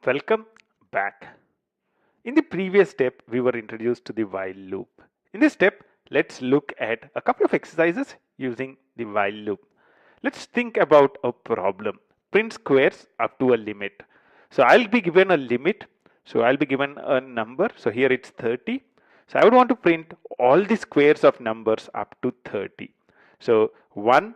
Welcome back. In the previous step, we were introduced to the while loop. In this step, let's look at a couple of exercises using the while loop. Let's think about a problem. Print squares up to a limit. So I'll be given a limit. So I'll be given a number. So here it's 30. So I would want to print all the squares of numbers up to 30. So 1,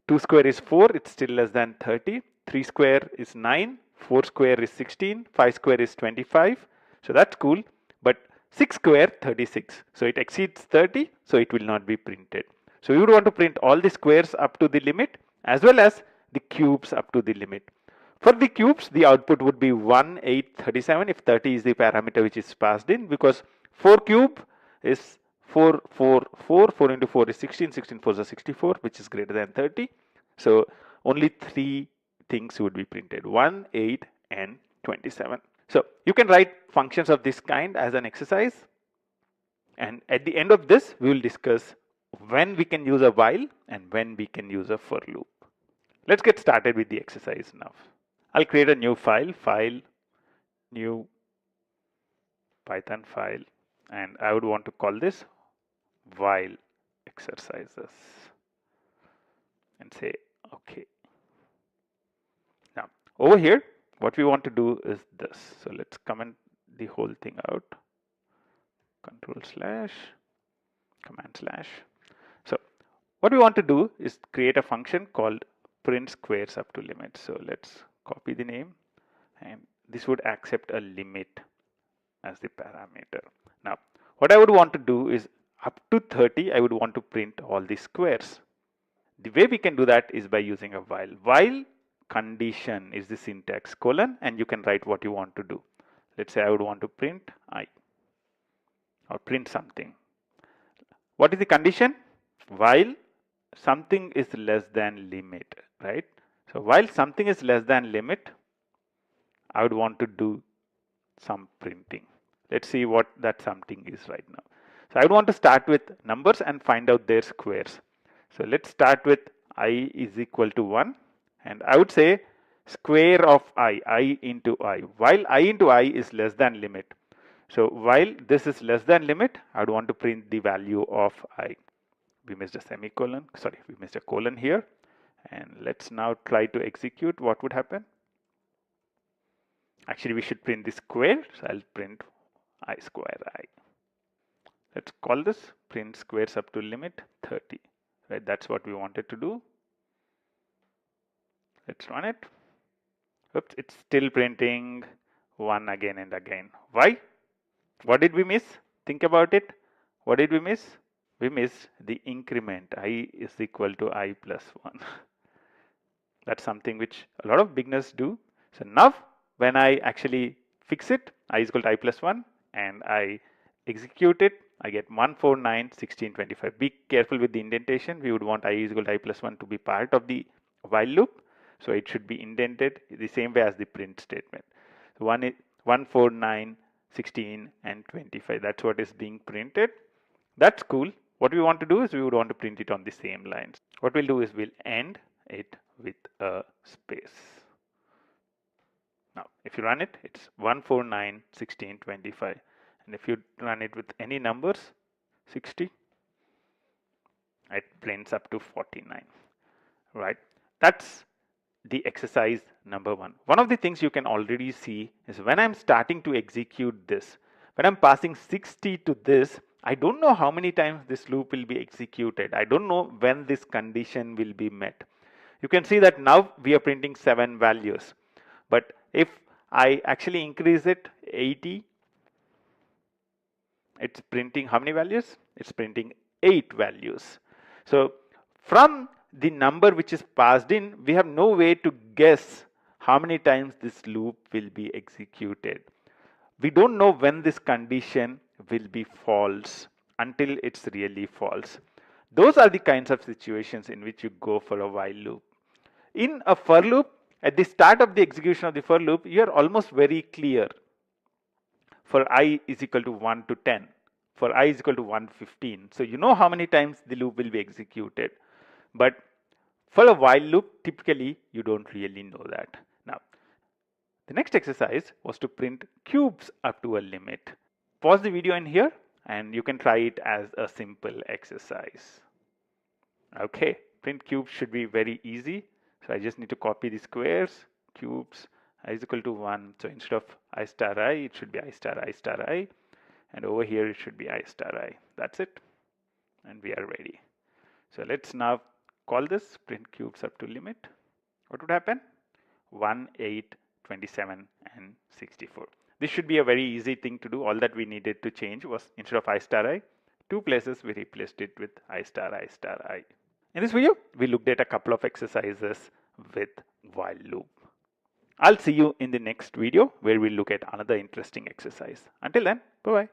2 square is 4, it's still less than 30. 3 square is 9, 4 square is 16, 5 square is 25. So that's cool. But 6 square 36. So it exceeds 30, so it will not be printed. So we would want to print all the squares up to the limit as well as the cubes up to the limit. For the cubes, the output would be 1, 8, 37 if 30 is the parameter which is passed in, because 4 cube is 4, 4, 4, 4 into 4 is 16, 16 4 is 64, which is greater than 30. So only 3 things would be printed, 1, 8 and 27. So you can write functions of this kind as an exercise, and at the end of this we will discuss when we can use a while and when we can use a for loop. Let's get started with the exercise now. I'll create a new file, new Python file, and I would want to call this while exercises and say OK. Now over here what we want to do is this. So let's comment the whole thing out, Control/, Command/. So what we want to do is create a function called print squares up to limit. So let's copy the name, and this would accept a limit as the parameter. Now what I would want to do is up to 30 I would want to print all the squares. The way we can do that is by using a while. While condition is the syntax colon, and you can write what you want to do. Let's say I would want to print I or print something. What is the condition? While something is less than limit, right? So while something is less than limit, I would want to do some printing. Let's see what that something is right now. So I would want to start with numbers and find out their squares. So let's start with I is equal to 1, and I would say square of I into I, while I into I is less than limit. So while this is less than limit, I would want to print the value of I. We missed a semicolon, sorry, we missed a colon here. And let's now try to execute. What would happen? Actually, we should print the square, so I'll print I square I. Let's call this print squares up to limit 30, right? That's what we wanted to do. Let's run it. Oops, it's still printing 1 again and again. Why? What did we miss? Think about it. What did we miss? We missed the increment. I is equal to I plus 1. That's something which a lot of beginners do. So now when I actually fix it, I is equal to I plus 1, and I execute it, I get 1, 4, 9, 16, 25. Be careful with the indentation. We would want I is equal to I plus 1 to be part of the while loop. So it should be indented the same way as the print statement. So 1, 4, 9, 16 and 25. That's what is being printed. That's cool. What we want to do is we would want to print it on the same lines. What we'll do is we'll end it with a space. Now if you run it, it's 1, 4, 9, 16, 25. And if you run it with any numbers, 60, it prints up to 49, right? That's the exercise number 1. One of the things you can already see is when I'm starting to execute this, when I'm passing 60 to this, I don't know how many times this loop will be executed. I don't know when this condition will be met. You can see that now we are printing 7 values. But if I actually increase it 80, it's printing how many values? It's printing 8 values. So from the number which is passed in, we have no way to guess how many times this loop will be executed. We don't know when this condition will be false until it's really false. Those are the kinds of situations in which you go for a while loop. In a for loop, at the start of the execution of the for loop, you are almost very clear. For I is equal to 1 to 10, for I is equal to 115. So you know how many times the loop will be executed. But for a while loop, typically you don't really know that. Now, The next exercise was to print cubes up to a limit. Pause the video in here and you can try it as a simple exercise. Okay, print cubes should be very easy. So I just need to copy the squares, cubes, I is equal to 1. So instead of I star I, it should be I star I star I. And over here it should be I star I. That's it. And we are ready. So let's now call this print cubes up to limit. What would happen? 1, 8, 27 and 64. This should be a very easy thing to do. All that we needed to change was instead of I star I, 2 places we replaced it with I star I star I. In this video, we looked at a couple of exercises with while loop. I'll see you in the next video where we'll look at another interesting exercise. Until then, bye-bye.